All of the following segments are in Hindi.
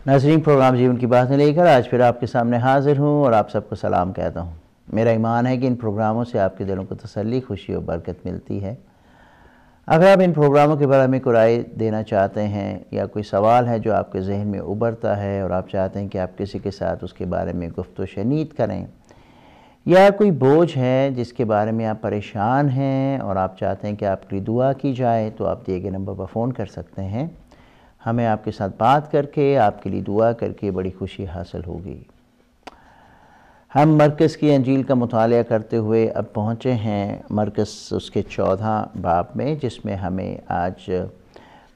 नाज़रीन, प्रोग्राम जीवन की बातें लेकर आज फिर आपके सामने हाजिर हूँ और आप सबको सलाम कहता हूँ। मेरा ईमान है कि इन प्रोग्रामों से आपके दिलों को तसल्ली, खुशी और बरकत मिलती है। अगर आप इन प्रोग्रामों के बारे में कोई राय देना चाहते हैं या कोई सवाल है जो आपके जहन में उभरता है और आप चाहते हैं कि आप किसी के साथ उसके बारे में गुफ्तगू शनीद करें, या कोई बोझ है जिसके बारे में आप परेशान हैं और आप चाहते हैं कि आपकी दुआ की जाए, तो आप दिए गए नंबर पर फ़ोन कर सकते हैं। हमें आपके साथ बात करके, आपके लिए दुआ करके बड़ी खुशी हासिल होगी। हम मरकज़ की अंजील का मुतालिया करते हुए अब पहुँचे हैं मरकज़ उसके 14 बाब में, जिसमें हमें आज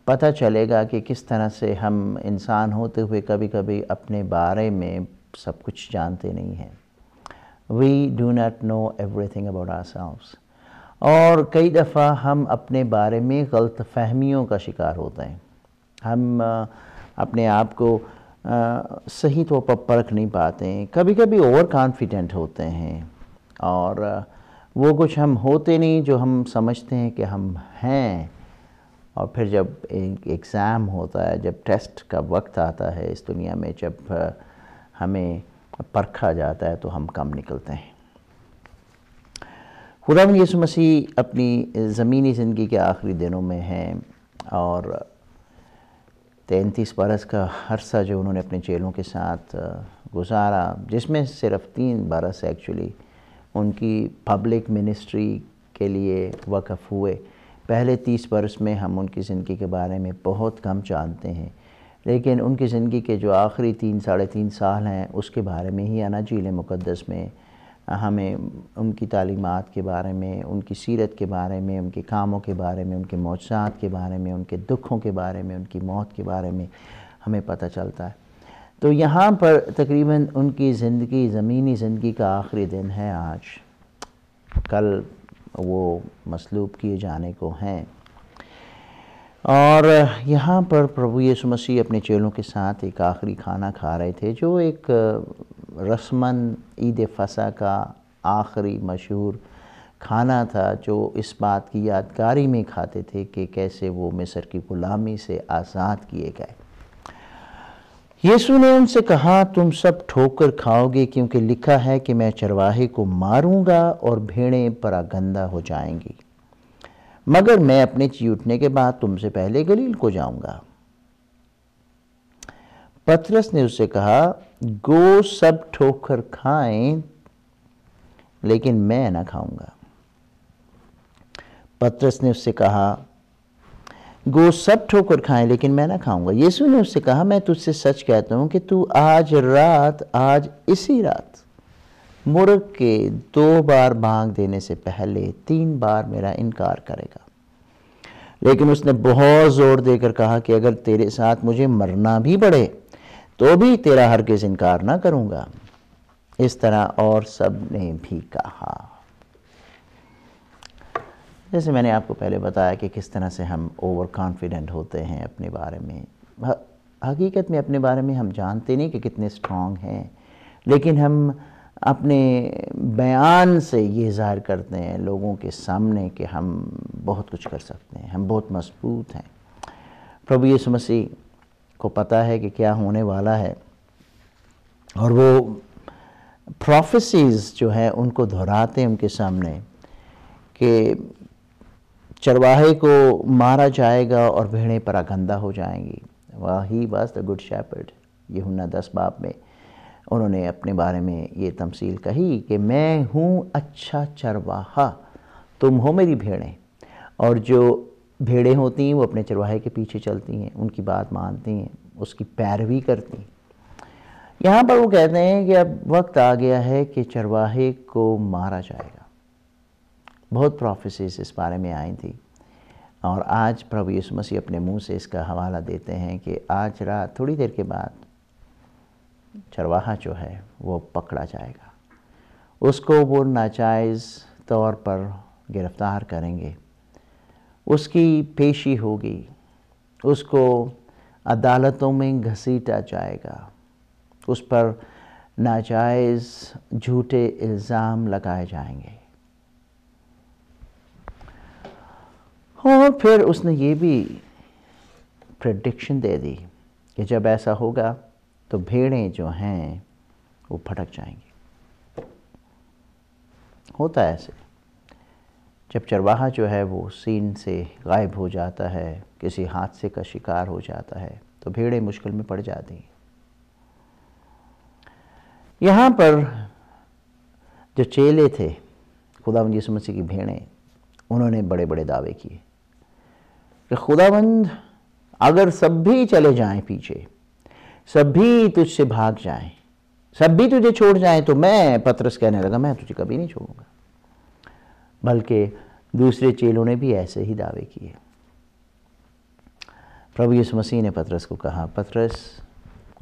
पता चलेगा कि किस तरह से हम इंसान होते हुए कभी कभी अपने बारे में सब कुछ जानते नहीं हैं। We do not know everything about ourselves. और कई दफ़ा हम अपने बारे में गलत फहमियों का शिकार होते हैं। हम अपने आप को सही तौर पर परख नहीं पाते हैं। कभी कभी ओवर कॉन्फिडेंट होते हैं और वो कुछ हम होते नहीं जो हम समझते हैं कि हम हैं। और फिर जब एक एग्ज़ाम होता है, जब टेस्ट का वक्त आता है इस दुनिया में, जब हमें परखा जाता है, तो हम कम निकलते हैं। खुदावंद यीशु मसीह अपनी ज़मीनी ज़िंदगी के आखिरी दिनों में हैं और 33 बरस का अरसा जो उन्होंने अपने चेलों के साथ गुजारा, जिसमें सिर्फ 3 बरस एक्चुअली उनकी पब्लिक मिनिस्ट्री के लिए वक़्फ़ हुए। पहले 30 बरस में हम उनकी ज़िंदगी के बारे में बहुत कम जानते हैं, लेकिन उनकी ज़िंदगी के जो आखिरी 3 साढ़े 3 साल हैं उसके बारे में ही अनाजील मुक़द्दस में हमें उनकी तालीमात के बारे में, उनकी सीरत के बारे में, उनके कामों के बारे में, उनके मौजज़ात के बारे में, उनके दुखों के बारे में, उनकी मौत के बारे में हमें पता चलता है। तो यहाँ पर तकरीबन उनकी ज़िंदगी, ज़मीनी ज़िंदगी का आखिरी दिन है आज। कल वो मसलूब किए जाने को हैं और यहाँ पर प्रभु यीशु मसीह अपने चेलों के साथ एक आखिरी खाना खा रहे थे, जो एक रस्मन ईद फ़सह का आखिरी मशहूर खाना था, जो इस बात की यादगारी में खाते थे कि कैसे वो मिस्र की ग़ुलामी से आज़ाद किए गए। यीशु ने उनसे कहा, तुम सब ठोकर खाओगे, क्योंकि लिखा है कि मैं चरवाहे को मारूंगा और भेड़ें परागंदा हो जाएंगी। मगर मैं अपने जी उठने के बाद तुमसे पहले गलील को जाऊंगा। पतरस ने उससे कहा, गो सब ठोकर खाएं, लेकिन मैं ना खाऊंगा। पतरस ने उससे कहा, गो सब ठोकर खाएं, लेकिन मैं ना खाऊंगा। यीशु ने उससे कहा, मैं तुझसे सच कहता हूं कि तू आज इसी रात मुर्ग के 2 बार भांग देने से पहले 3 बार मेरा इनकार करेगा। लेकिन उसने बहुत ज़ोर देकर कहा कि अगर तेरे साथ मुझे मरना भी पड़े तो भी तेरा हरगिज़ इनकार ना करूँगा। इस तरह और सब ने भी कहा। जैसे मैंने आपको पहले बताया कि किस तरह से हम ओवर कॉन्फिडेंट होते हैं अपने बारे में। हकीकत में अपने बारे में हम जानते नहीं कि कितने स्ट्रॉन्ग हैं, लेकिन हम अपने बयान से ये ज़ाहिर करते हैं लोगों के सामने कि हम बहुत कुछ कर सकते हैं, हम बहुत मजबूत हैं। प्रभु यीशु मसीह को पता है कि क्या होने वाला है और वो प्रोफेसीज़ जो है उनको दोहराते हैं उनके सामने कि चरवाहे को मारा जाएगा और भेड़ें परागंदा हो जाएंगी। He was the good shepherd. यूहन्ना 10 बाब में उन्होंने अपने बारे में ये तमसील कही कि मैं हूँ अच्छा चरवाहा, तुम हो मेरी भेड़ें। और जो भेड़ें होती हैं वो अपने चरवाहे के पीछे चलती हैं, उनकी बात मानती हैं, उसकी पैरवी करती हैं। यहाँ पर वो कहते हैं कि अब वक्त आ गया है कि चरवाहे को मारा जाएगा। बहुत प्रोफेसीज इस बारे में आई थी और आज प्रभु यीशु मसीह अपने मुंह से इसका हवाला देते हैं कि आज रात थोड़ी देर के बाद चरवाहा जो है वो पकड़ा जाएगा। उसको वो नाजायज़ तौर पर गिरफ़्तार करेंगे, उसकी पेशी होगी, उसको अदालतों में घसीटा जाएगा, उस पर नाजायज़ झूठे इल्ज़ाम लगाए जाएंगे। और फिर उसने ये भी प्रेडिक्शन दे दी कि जब ऐसा होगा तो भेड़ें जो हैं वो भटक जाएंगी। होता है ऐसे, जब चरवाहा जो है वो सीन से गायब हो जाता है, किसी हादसे का शिकार हो जाता है, तो भेड़ें मुश्किल में पड़ जाती हैं। यहाँ पर जो चेले थे खुदावंद यीशु मसीह की भेड़ें, उन्होंने बड़े बड़े दावे किए कि खुदावंद अगर सब भी चले जाएं पीछे, सब भी तुझसे भाग जाएं, सब भी तुझे छोड़ जाएं, तो मैं, पतरस कहने लगा, मैं तुझे कभी नहीं छोड़ूंगा। बल्कि दूसरे चेलों ने भी ऐसे ही दावे किए। प्रभु यीशु मसीह ने पतरस को कहा, पतरस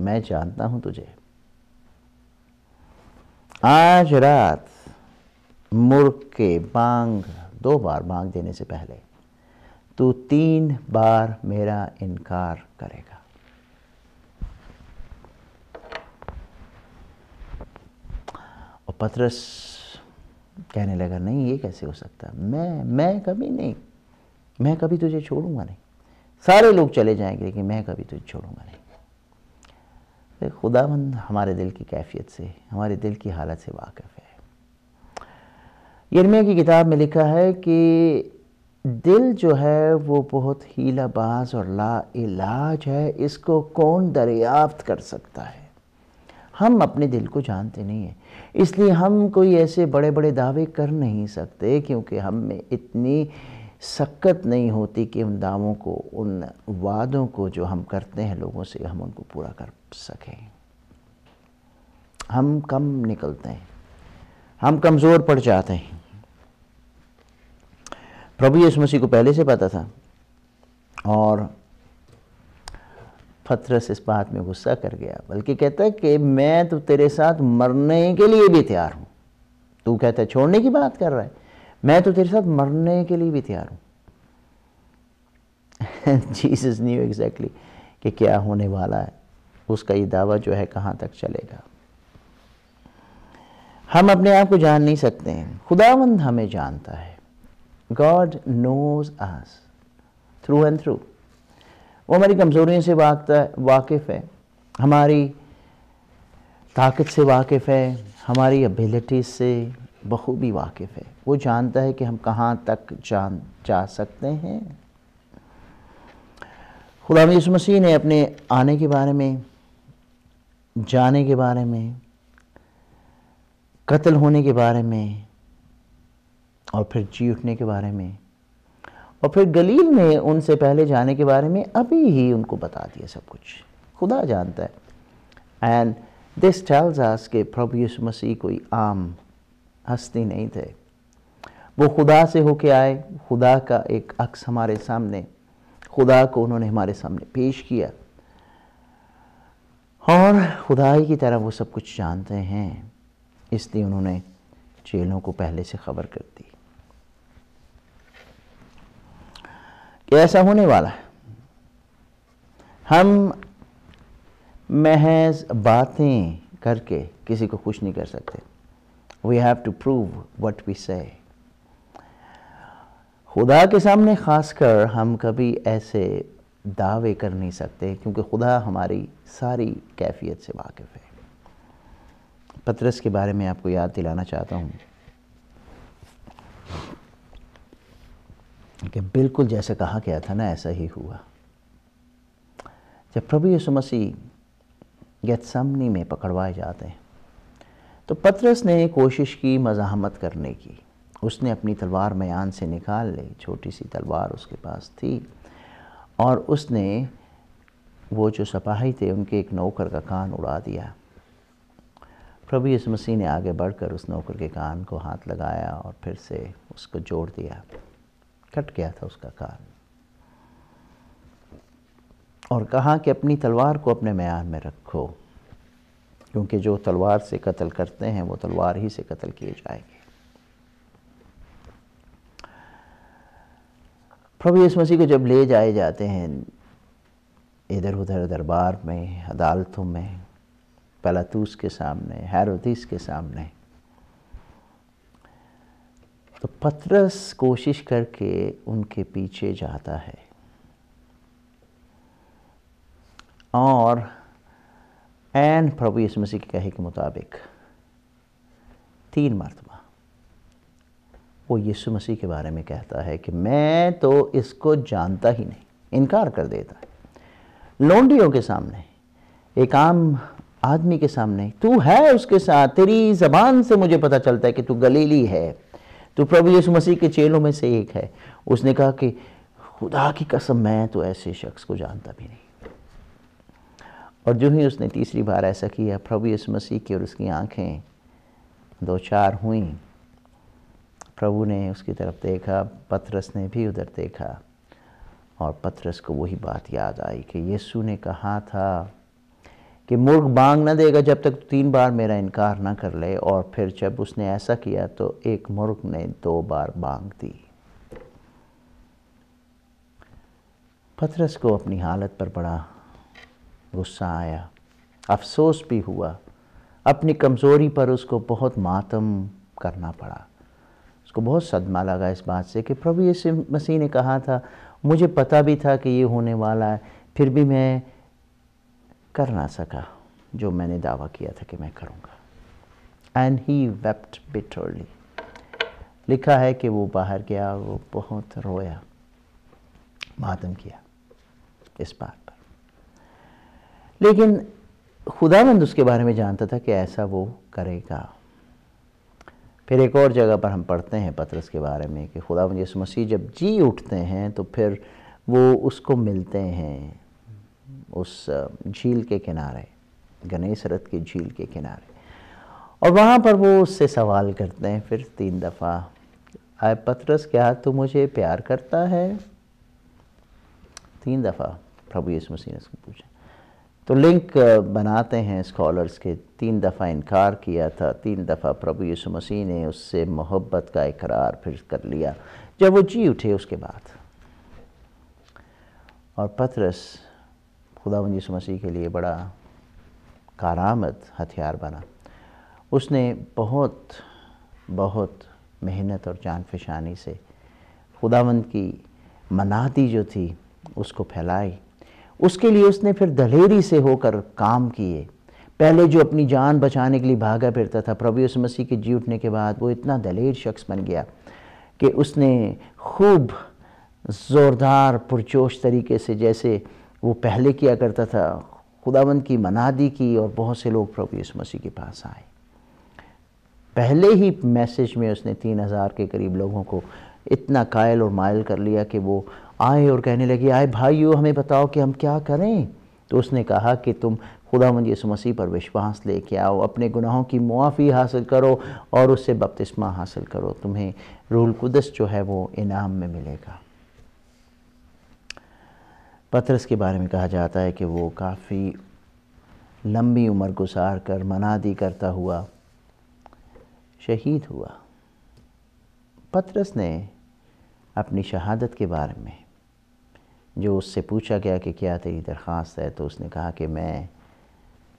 मैं जानता हूं तुझे, आज रात मुर्ग के बांग 2 बार बांग देने से पहले तू 3 बार मेरा इनकार करेगा। और पतरस कहने लगा, नहीं ये कैसे हो सकता, मैं कभी नहीं, मैं कभी तुझे छोड़ूंगा नहीं। सारे लोग चले जाएंगे लेकिन मैं कभी तुझे छोड़ूंगा नहीं। तो खुदावंद हमारे दिल की कैफियत से, हमारे दिल की हालत से वाकिफ़ है। यिर्मयाह की किताब में लिखा है कि दिल जो है वो बहुत हीलाबाज और लाइलाज है, इसको कौन दरियाफ्त कर सकता है। हम अपने दिल को जानते नहीं हैं, इसलिए हम कोई ऐसे बड़े बड़े दावे कर नहीं सकते, क्योंकि हम में इतनी शक्कत नहीं होती कि उन दावों को, उन वादों को जो हम करते हैं लोगों से, हम उनको पूरा कर सकें। हम कम निकलते हैं, हम कमज़ोर पड़ जाते हैं। प्रभु यीशु मसीह को पहले से पता था, और पतरस इस बात में गुस्सा कर गया, बल्कि कहता है कि मैं तो तेरे साथ मरने के लिए भी तैयार हूँ। तू कहता है छोड़ने की बात कर रहा है, मैं तो तेरे साथ मरने के लिए भी तैयार हूँ। जीसस न्यू एग्जैक्टली कि क्या होने वाला है, उसका ये दावा जो है कहाँ तक चलेगा। हम अपने आप को जान नहीं सकते हैं, खुदावंद हमें जानता है। God knows us through and through। वो हमारी कमज़ोरियों से वाकिफ़ है, हमारी ताकत से वाकिफ़ है, हमारी एबिलिटीज़ से बखूबी वाकिफ़ है। वो जानता है कि हम कहाँ तक जा सकते हैं। खुदा यीशु मसीह ने अपने आने के बारे में, जाने के बारे में, कत्ल होने के बारे में, और फिर जी उठने के बारे में, और फिर गलील में उनसे पहले जाने के बारे में अभी ही उनको बता दिया सब कुछ। खुदा जानता है। एंड दिस टेल्स अस कि प्रभु यीशु मसीह कोई आम हस्ती नहीं थे। वो खुदा से होके आए, खुदा का एक अक्स हमारे सामने, खुदा को उन्होंने हमारे सामने पेश किया, और खुदाई की तरह वो सब कुछ जानते हैं, इसलिए उन्होंने चेलों को पहले से खबर कर दी कि ऐसा होने वाला है। हम महज बातें करके किसी को खुश नहीं कर सकते। We have to prove what we say. खुदा के सामने खासकर हम कभी ऐसे दावे कर नहीं सकते, क्योंकि खुदा हमारी सारी कैफियत से वाकिफ़ है। पतरस के बारे में आपको याद दिलाना चाहता हूँ कि बिल्कुल जैसे कहा गया था ना, ऐसा ही हुआ। जब प्रभु यीशु मसीह गेत्सेमनी में पकड़वाए जाते हैं, तो पतरस ने कोशिश की मज़ाहमत करने की। उसने अपनी तलवार म्यान से निकाल ली, छोटी सी तलवार उसके पास थी, और उसने वो जो सिपाही थे उनके एक नौकर का कान उड़ा दिया। प्रभु यीशु मसीह ने आगे बढ़कर उस नौकर के कान को हाथ लगाया और फिर से उसको जोड़ दिया। कट गया था उसका कान, और कहा कि अपनी तलवार को अपने म्यान में रखो, क्योंकि जो तलवार से कत्ल करते हैं वो तलवार ही से कत्ल किए जाएंगे। प्रभु यीशु मसीह को जब ले जाए जाते हैं इधर उधर दरबार में, अदालतों में, पिलातुस के सामने, हेरोदिस के सामने, तो पतरस कोशिश करके उनके पीछे जाता है, और एंड प्रभु यीशु मसीह के कहे के मुताबिक 3 मरतबा वो यीशु मसीह के बारे में कहता है कि मैं तो इसको जानता ही नहीं, इनकार कर देता है। लोंडियों के सामने, एक आम आदमी के सामने, तू है उसके साथ, तेरी ज़बान से मुझे पता चलता है कि तू गलीली है, तू प्रभु यीशु मसीह के चेलों में से एक है। उसने कहा कि खुदा की कसम मैं तो ऐसे शख्स को जानता भी नहीं। और जो ही उसने तीसरी बार ऐसा किया, प्रभु यीशु मसीह की और उसकी आंखें 2-4 हुई। प्रभु ने उसकी तरफ देखा, पतरस ने भी उधर देखा, और पतरस को वही बात याद आई कि यीशु ने कहा था कि मुर्ग बांग न देगा जब तक 3 बार मेरा इनकार ना कर ले। और फिर जब उसने ऐसा किया तो एक मुर्ग ने 2 बार बांग दी। पतरस को अपनी हालत पर बड़ा गुस्सा आया, अफसोस भी हुआ, अपनी कमज़ोरी पर उसको बहुत मातम करना पड़ा। उसको बहुत सदमा लगा इस बात से कि प्रभु यीशु मसीह ने कहा था, मुझे पता भी था कि ये होने वाला है, फिर भी मैं कर ना सका जो मैंने दावा किया था कि मैं करूँगा। And he wept bitterly. लिखा है कि वो बाहर गया और वो बहुत रोया, मातम किया इस बात पर। लेकिन खुदावंद उसके बारे में जानता था कि ऐसा वो करेगा। फिर एक और जगह पर हम पढ़ते हैं पतरस के बारे में कि खुदावंद यीशु मसीह जब जी उठते हैं तो फिर वो उसको मिलते हैं उस झील के किनारे, गनेसरत की झील के किनारे, और वहाँ पर वो उससे सवाल करते हैं फिर 3 दफ़ा, आए पतरस क्या तू मुझे प्यार करता है? 3 दफ़ा प्रभु यीशु मसीह ने उसको पूछा। तो लिंक बनाते हैं स्कॉलर्स के, 3 दफ़ा इनकार किया था, 3 दफ़ा प्रभु यीशु मसीह ने उससे मोहब्बत का इकरार फिर कर लिया जब वो जी उठे उसके बाद। और पतरस खुदावंद यीशु मसीह के लिए बड़ा कारआमद हथियार बना। उसने बहुत बहुत मेहनत और जानफशानी से खुदावंद की मनादी जो थी उसको फैलाई। उसके लिए उसने फिर दलेरी से होकर काम किए। पहले जो अपनी जान बचाने के लिए भागा फिरता था, प्रभु यीशु मसीह के जी उठने के बाद वो इतना दलेर शख्स बन गया कि उसने खूब ज़ोरदार पुरजोश तरीके से, जैसे वो पहले किया करता था, खुदावंद की मनादी की, और बहुत से लोग प्रभु यीशु मसीह के पास आए। पहले ही मैसेज में उसने 3000 के करीब लोगों को इतना कायल और मायल कर लिया कि वो आए और कहने लगे, आए भाइयों हमें बताओ कि हम क्या करें। तो उसने कहा कि तुम खुदावंद यीशु मसीह पर विश्वास लेके आओ, अपने गुनाहों की मुआफ़ी हासिल करो और उससे बपतिस्मा हासिल करो, तुम्हें रूहुल कुद्स जो है वो इनाम में मिलेगा। पतरस के बारे में कहा जाता है कि वो काफ़ी लंबी उम्र गुजार कर मनादी करता हुआ शहीद हुआ। पतरस ने अपनी शहादत के बारे में, जो उससे पूछा गया कि क्या तेरी दरख्वास्त है, तो उसने कहा कि मैं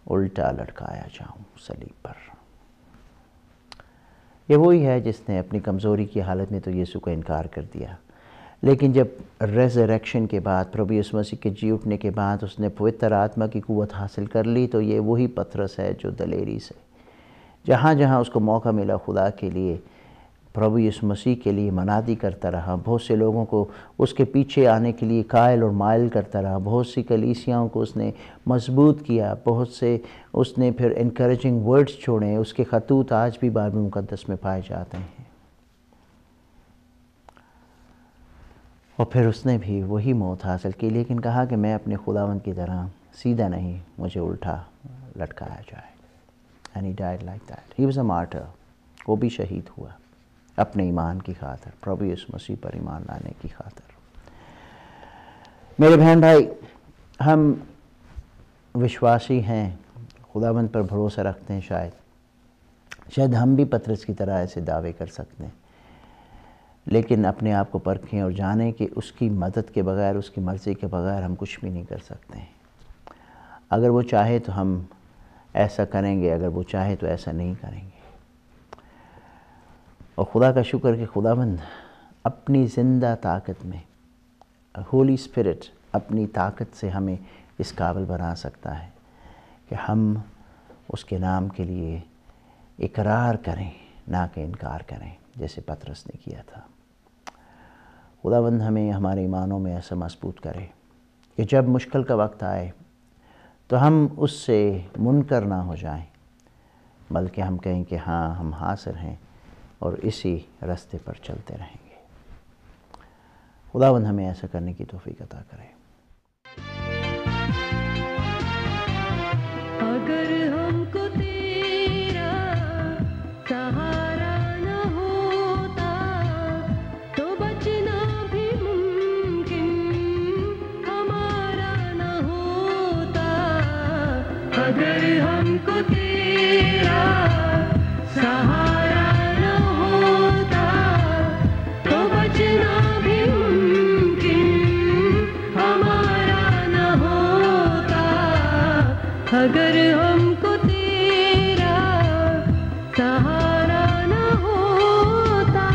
उल्टा लटकाया जाऊं सलीब पर। ये वही है जिसने अपनी कमज़ोरी की हालत में तो यीशु को इनकार कर दिया, लेकिन जब रेज़रेक्शन के बाद, प्रभु यीशु मसीह के जी उठने के बाद उसने पवित्र आत्मा की कुव्वत हासिल कर ली, तो ये वही पतरस है जो दलेरी से जहाँ जहाँ उसको मौका मिला खुदा के लिए, प्रभु यीशु मसीह के लिए मनादी करता रहा। बहुत से लोगों को उसके पीछे आने के लिए कायल और मायल करता रहा। बहुत सी कलीसियाओं को उसने मजबूत किया। बहुत से उसने फिर इनकरेजिंग वर्ड्स छोड़े। उसके खतूत आज भी बाइबल मुक़द्दस में पाए जाते हैं। और फिर उसने भी वही मौत हासिल की, लेकिन कहा कि मैं अपने खुदावंद की तरह सीधा नहीं, मुझे उल्टा लटकाया जाए। And he died like that. He was a martyr. वो भी शहीद हुआ अपने ईमान की खातिर, प्रभु यीशु मसीह पर ईमान लाने की खातिर। मेरे बहन भाई, हम विश्वासी हैं, खुदावंद पर भरोसा रखते हैं। शायद हम भी पतरस की तरह ऐसे दावे कर सकते हैं, लेकिन अपने आप को परखें और जानें कि उसकी मदद के बगैर, उसकी मर्ज़ी के बगैर हम कुछ भी नहीं कर सकते हैं। अगर वो चाहे तो हम ऐसा करेंगे, अगर वो चाहे तो ऐसा नहीं करेंगे। और खुदा का शुक्र कि खुदावंद अपनी ज़िंदा ताकत में, होली स्पिरिट अपनी ताकत से हमें इस काबिल बना सकता है कि हम उसके नाम के लिए इकरार करें, ना कि इनकार करें, जैसे पतरस ने किया था। खुदावंद हमें हमारे ईमानों में ऐसा मजबूत करे कि जब मुश्किल का वक्त आए तो हम उससे मुनकर ना हो जाएं, बल्कि हम कहें कि हाँ, हम हासिल हैं और इसी रास्ते पर चलते रहेंगे। खुदावंद हमें ऐसा करने की तौफीक अता करे। अगर हमको तेरा सहारा न होता तो बचना भी मुमकिन हमारा न होता। अगर हमको तेरा सहारा न होता तो बचना भी मुमकिन हमारा न होता। अगर हमको तेरा सहारा न होता।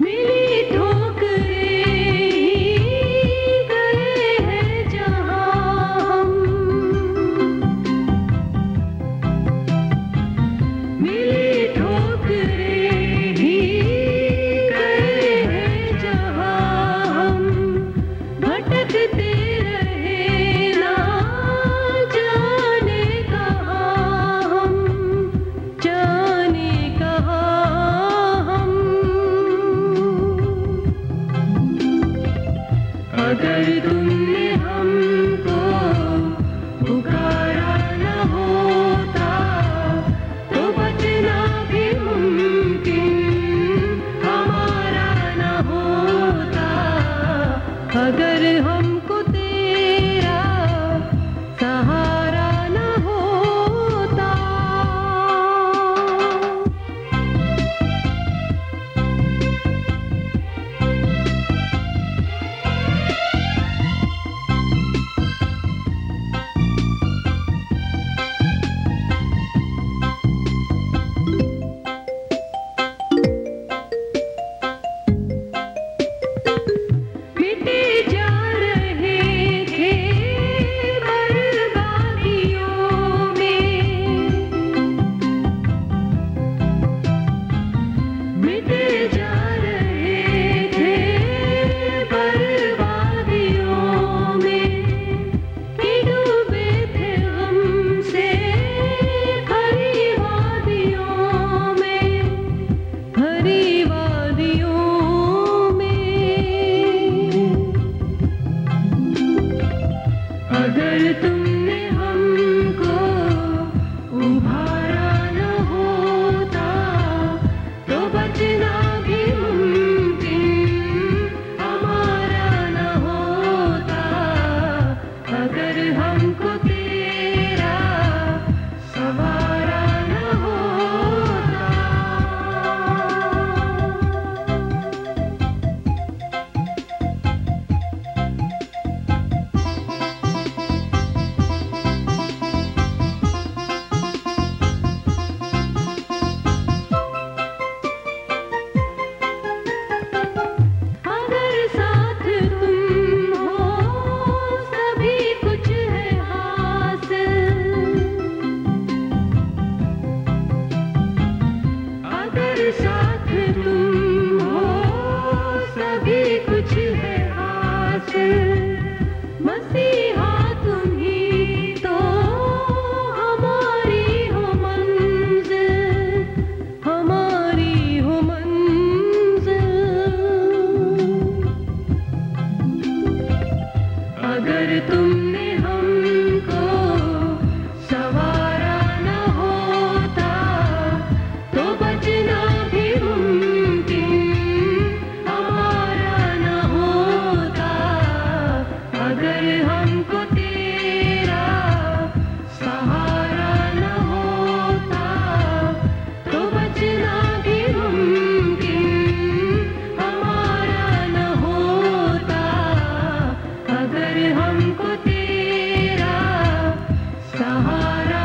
मिली ठोकरें ही गए हैं जहाँ हम, मिली ठोकरें ही गए हैं जहाँ हम, भटकते रहे ना जाने कहाँ हम, जाने कहाँ हम। अगर तुमने हमको पुकारा न होता तो बचना भी मुमकिन हमारा न होता। अगर हमको तेरा सहारा न होता। मिटे जा रहे थे बर्बादियों में, मिटे जा रहे थे बर्बादियों में, कि डूबे थे हमसे हरी वादियों में, हरी वादियों में। अगर तुमने हमको उभारा न होता तो बचना भी मुमकिन हमारा न होता। अगर हमको तेरा सहारा न होता। अगर साथ तुम हो सभी कुछ है हासिल। अगर साथ तुम हो सभी कुछ है हासिल। मसीहा तुम ही तो हमारी हो मंजिल, हमारी हो मंजिल। अगर तुमने हमको सवारा न होता तो बचना भी मुमकिन हमारा न होता। अगर हमको तेरा सहारा न होता तो बचना भी मुमकिन हमारा न होता। अगर हम हमारा